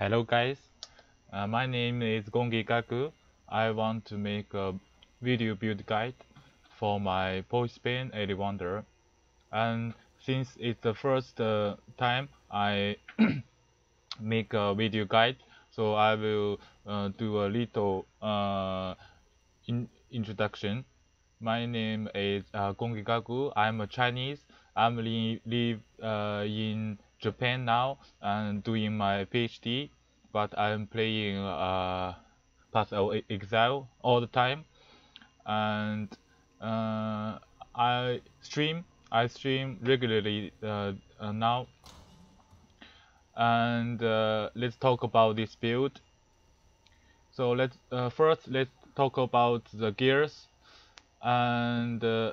Hello guys, my name is Gongi Kaku. I want to make a video build guide for my Poispan 80 Wonder. And since it's the first time I make a video guide, so I will do a little introduction. My name is Gongi Kaku. I'm a Chinese. I'm live in Japan now and doing my PhD, but I'm playing Path of Exile all the time, and uh, I stream. I stream regularly now, and let's talk about this build. So let's talk about the gears, and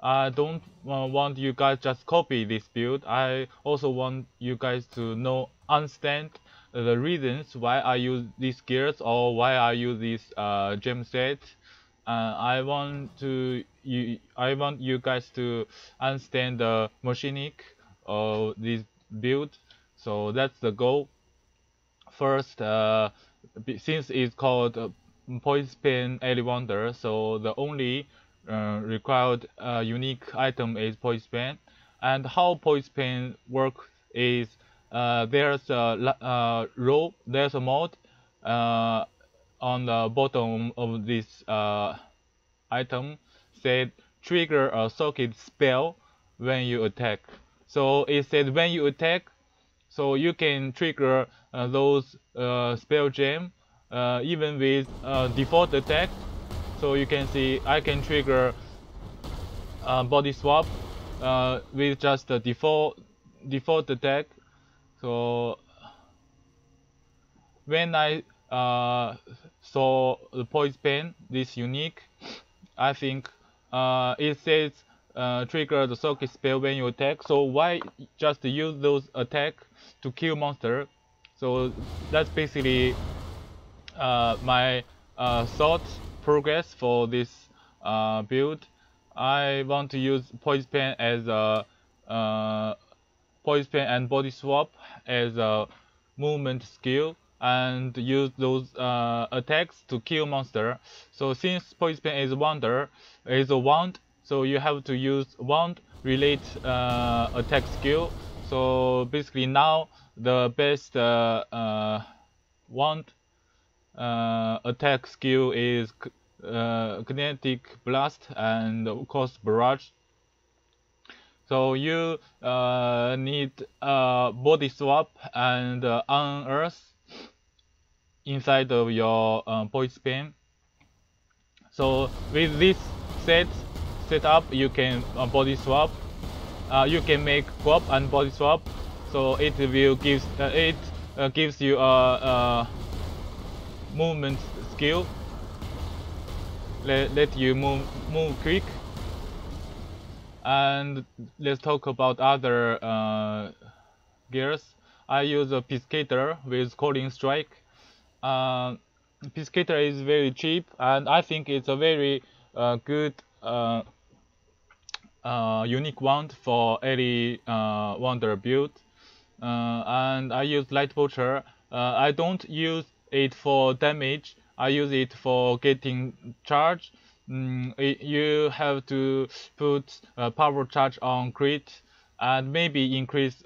I don't want you guys just copy this build. I also want you guys to understand the reasons why I use these gears or why I use this gem set. I want you guys to understand the mechanic of this build. So that's the goal. First, since it's called Poispan 80 Wonder, so the only required unique item is Poispan. And how Poispan works is there's a mod on the bottom of this item said trigger a socket spell when you attack. So it said when you attack, so you can trigger those spell gem even with default attack. So you can see I can trigger body swap with just the default attack. So when I saw the Poispan, this unique, I think it says trigger the socket spell when you attack. So why just use those attack to kill monster? So that's basically my thought progress for this build. I want to use Poispan as a Poispan and body swap as a movement skill and use those attacks to kill monster. So since Poispan is a wand, so you have to use wand relate attack skill. So basically now the best wand attack skill is kinetic blast and of course barrage. So you need body swap and unearth inside of your Poispan. So with this setup, you can body swap. You can make swap and body swap. So it will gives you a movement skill. Let you move quick. And let's talk about other gears. I use a Piscator with Calling Strike. Piscator is very cheap, and I think it's a very good unique wand for any Wonder build. And I use Light Vulture. I don't use it for damage. I use it for getting charge. You have to put power charge on crit and maybe increase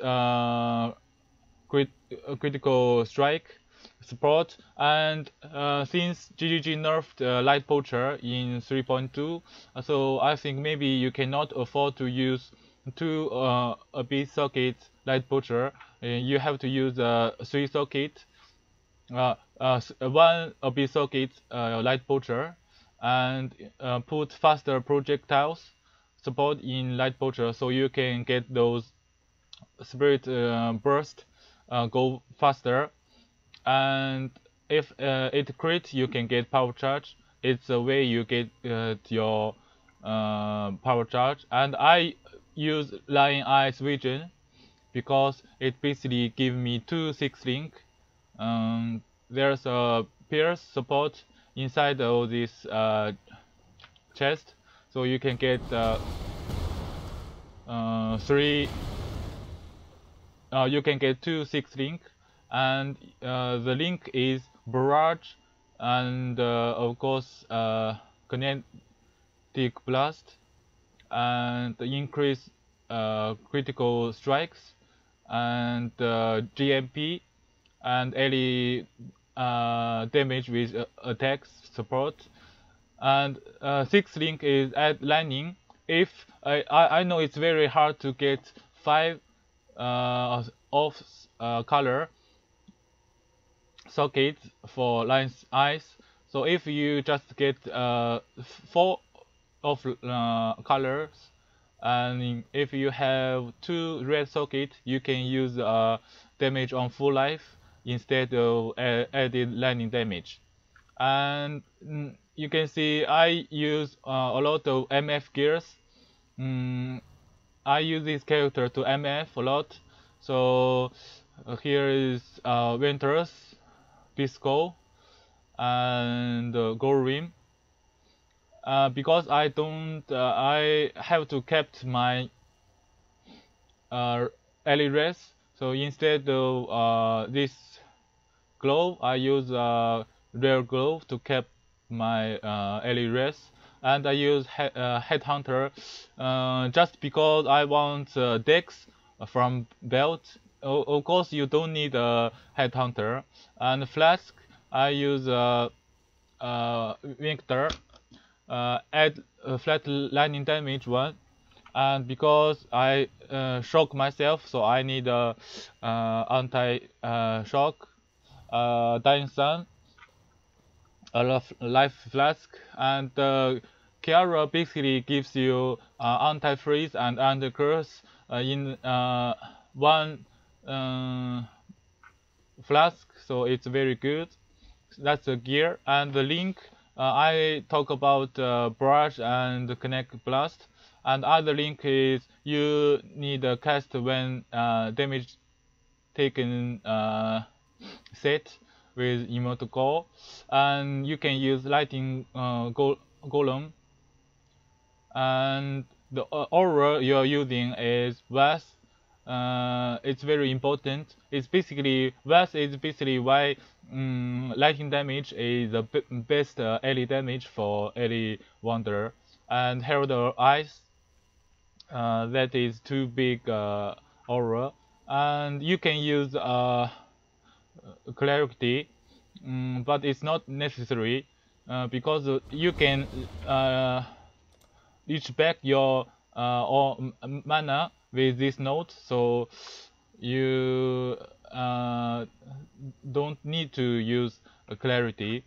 critical strike support. And since GGG nerfed Light Poacher in 3.2, so I think maybe you cannot afford to use two Abyss socket Light Poacher. You have to use 3 socket, one Abyss socket Light Poacher, and put faster projectiles support in Light Poacher, so you can get those spirit burst go faster. And if it crit, you can get power charge. It's a way you get your power charge. And I use Lion Eyes Vision because it basically gives me 2 6 link. There's a pierce support inside of this chest, so you can get 3. You can get 2 6 link, and the link is barrage, and of course kinetic blast, and increase critical strikes, and GMP, and any damage with attacks support. And sixth link is add lightning. If I know it's very hard to get 5 of color sockets for lines eyes. So if you just get 4 of colors, and if you have 2 red sockets, you can use damage on full life instead of added lightning damage. And you can see I use a lot of MF gears. I use this character to MF a lot. So here is Ventress, Bisco, and Gorim. Because I don't, I have to kept my early res. So instead of this glove, I use rare glove to keep my early res. And I use Headhunter just because I want Dex from belt. Of course, you don't need a Headhunter. And Flask, I use Victor, add flat lightning damage 1. And because I shock myself, so I need a anti-shock, Dying Sun, a life flask, and Kiara basically gives you anti-freeze and anti-curse in one flask, so it's very good. That's the gear. And the link, I talk about brush and connect blast. And other link is you need a cast when damage taken set with emote and you can use lightning golem. And the aura you're using is Vast. It's very important. It's basically Vast is basically why lightning damage is the best early damage for early Wanderer. And Herald of Ice, that is too big aura. And you can use Clarity, but it's not necessary because you can reach back your mana with this node, so you don't need to use Clarity.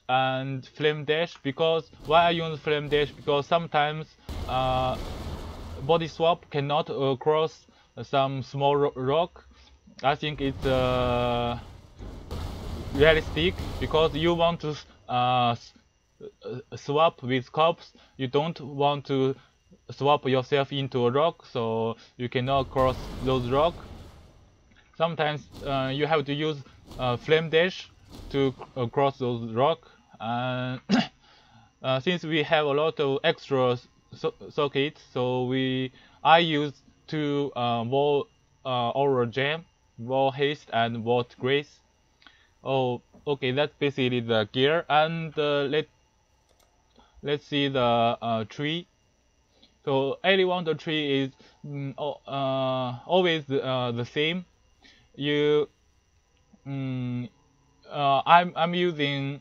And Flame Dash, because why I use Flame Dash, because sometimes body swap cannot cross some small rock. I think it's realistic because you want to swap with corpse. You don't want to swap yourself into a rock, so you cannot cross those rocks. Sometimes you have to use Flame Dash to cross those rocks. And since we have a lot of extra sockets, so I use 2 Wall Aura Gem, Wall Haste, and Vault Grace. Oh, okay, that's basically the gear. And let's see the tree. So everyone, the tree is always the same. I'm using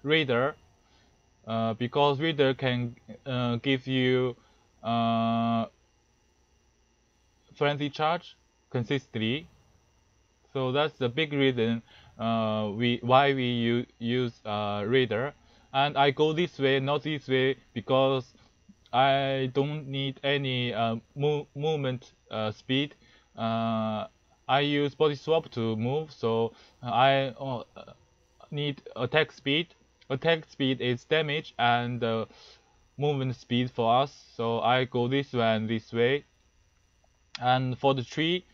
Raider because Raider can give you frenzy charge consistently. So that's the big reason why we use Raider. And I go this way, not this way, because I don't need any movement speed. I use body swap to move, so I need attack speed. Attack speed is damage and movement speed for us, so I go this way and this way. And for the tree,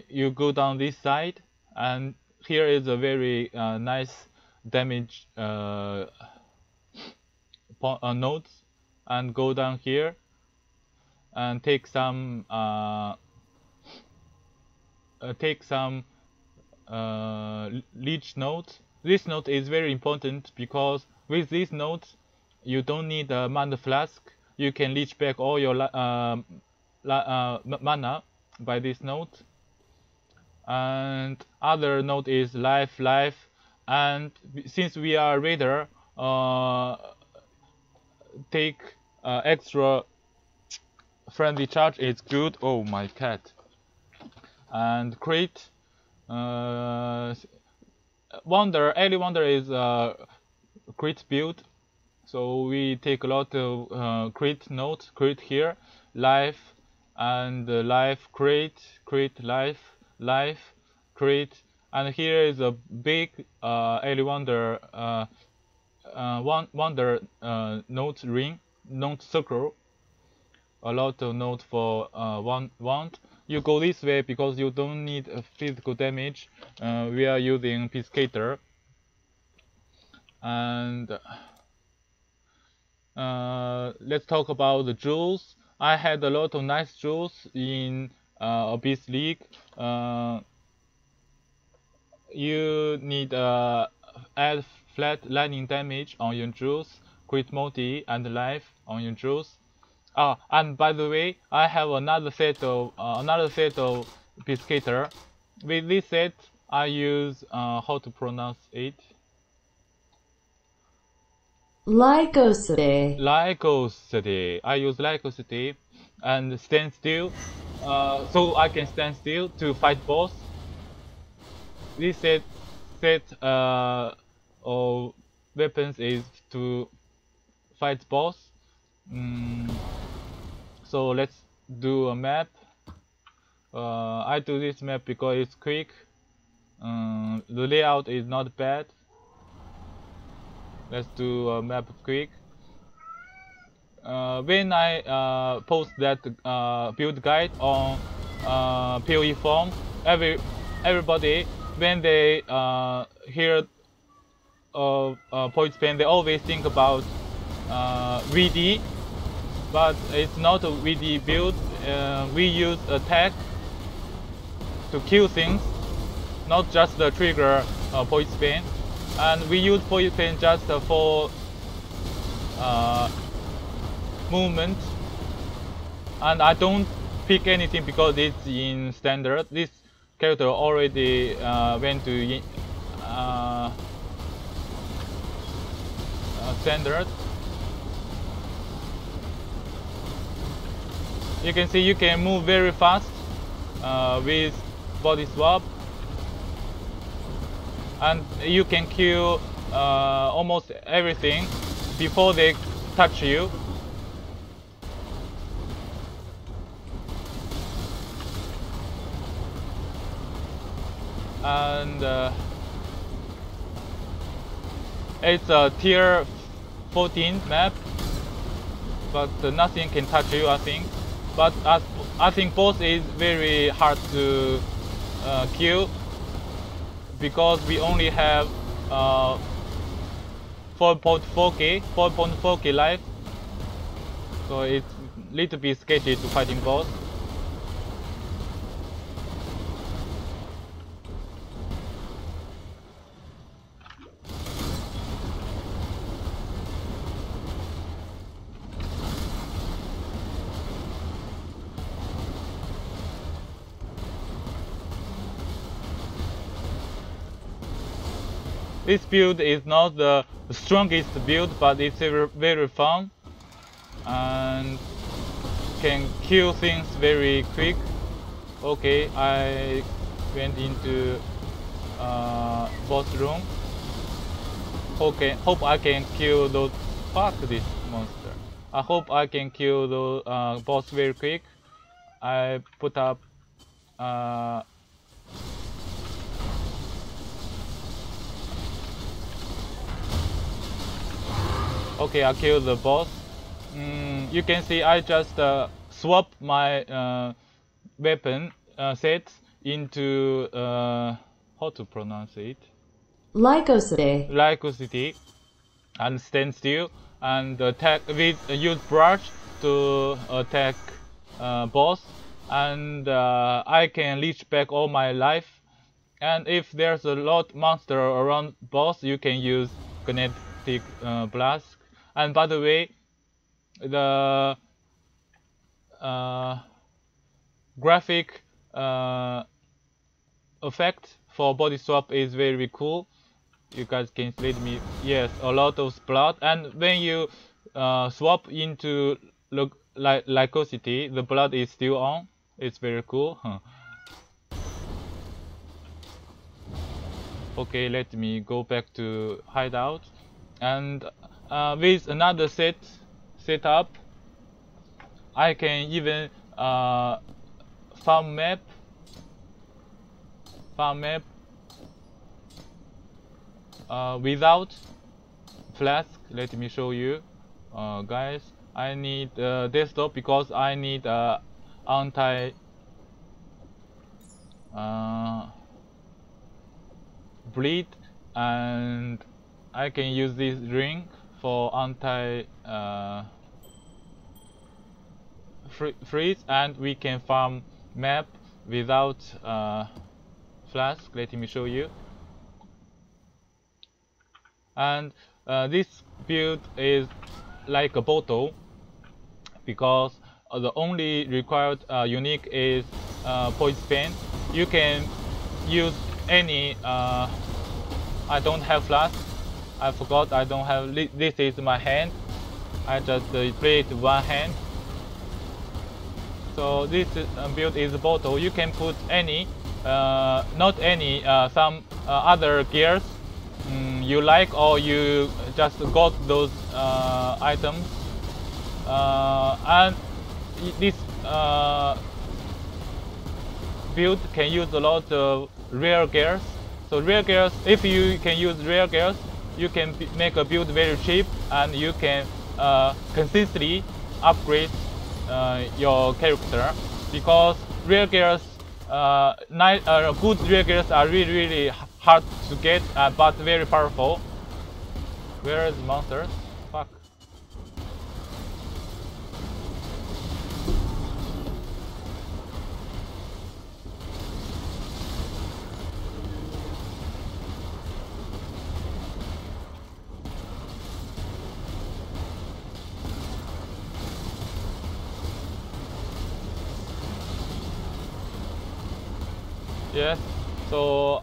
you go down this side, and here is a very nice damage nodes, and go down here and take some leech node. This node is very important because with this node, you don't need a mana flask. You can leech back all your mana by this node. And other node is life. And since we are raider, take extra friendly charge is good. Oh my cat. And crit. Wonder, Ellie Wonder is a crit build, so we take a lot of crit note, crit here, life, and life, crit, life, crit, and here is a big Ellie Wonder Wonder note ring, note circle, a lot of note for one wand. You go this way because you don't need physical damage. We are using Piscator. And let's talk about the jewels. I had a lot of nice jewels in Abyss League. You need add flat lightning damage on your jewels, crit multi and life on your jewels. And by the way, I have another set of Piscator. With this set, I use how to pronounce it? Lycosity. Lycosity. I use Lycosity and stand still, so I can stand still to fight boss. This set of weapons is to fight boss. So let's do a map. I do this map because it's quick. The layout is not bad. Let's do a map quick. When I post that build guide on PoE forum, everybody when they hear point span, they always think about VD, but it's not a VD build. We use attack to kill things, not just the trigger point span. And we use point span just for movement. And I don't pick anything because it's in standard. This character already went to standard. You can see you can move very fast with body swap, and you can kill almost everything before they touch you. And it's a tier 14 map, but nothing can touch you, I think. But I think boss is very hard to kill because we only have 4.4k life, so it's a little bit sketchy to fighting boss. This build is not the strongest build, but it's very fun and can kill things very quick. Okay, I went into boss room. Okay, hope I can kill those. Fuck this monster. I hope I can kill the boss very quick. I put up okay, I killed the boss. You can see I just swap my weapon sets into how to pronounce it? Lycosity, and stand still and attack with use brush to attack boss, and I can leech back all my life And if there's a lot monster around boss, you can use kinetic blast. And by the way, the graphic effect for body swap is very cool. You guys can see me. Yes, a lot of blood, and when you swap into Lycosity, the blood is still on. It's very cool. Okay, let me go back to hideout, and with another setup, I can even farm map without flask. Let me show you, guys. I need desktop because I need anti bleed, and I can use this ring for anti freeze, and we can farm map without flask. Let me show you. And this build is like a bottle because the only required unique is poison pen. You can use any. I don't have flask. I forgot I don't have. This is my hand. I just play it one hand. So this build is a bottle. You can put any, not any, some other gears you like, or you just got those items, and this build can use a lot of rare gears. So rare gears, if you can use rare gears, you can make a build very cheap, and you can consistently upgrade your character, because rare gears, good rare gears are really hard to get, but very powerful. Where is monsters? Fuck. Yes, so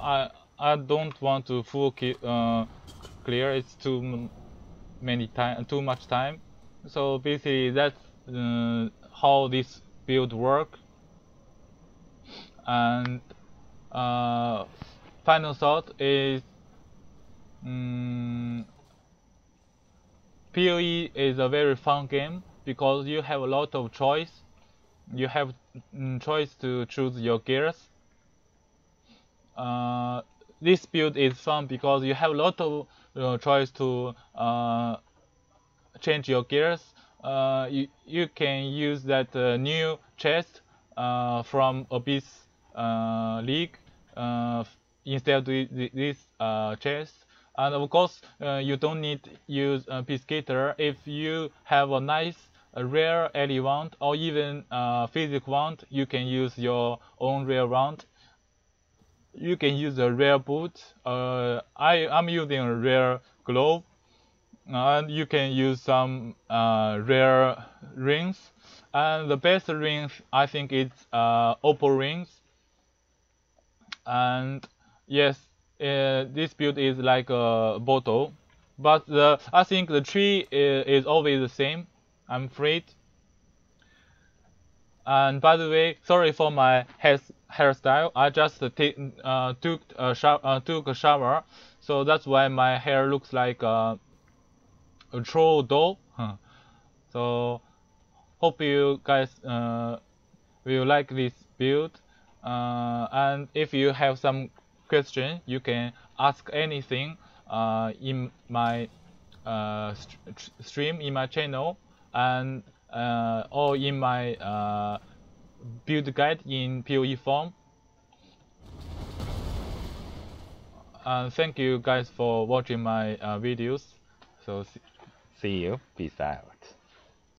I don't want to full clear. It's too much time. So basically that's how this build work. And final thought is, PoE is a very fun game because you have a lot of choice. You have choice to choose your gears. This build is fun because you have a lot of choice to change your gears. You can use that new chest from Abyss League instead of this chest. And of course, you don't need to use Peacekeeper. If you have a nice rare ally wand or even physic wand, you can use your own rare wand. You can use a rare boot. I'm using a rare glove, and you can use some rare rings. And the best rings, I think, it's Opal rings. And yes, this build is like a bottle, but I think the tree is always the same, I'm afraid. And by the way, sorry for my hairstyle. I just took a shower, so that's why my hair looks like a troll doll. So hope you guys will like this build. And if you have some question, you can ask anything in my stream, in my channel, and or in my build guide in PoE form. Thank you guys for watching my videos. So see you. Peace out.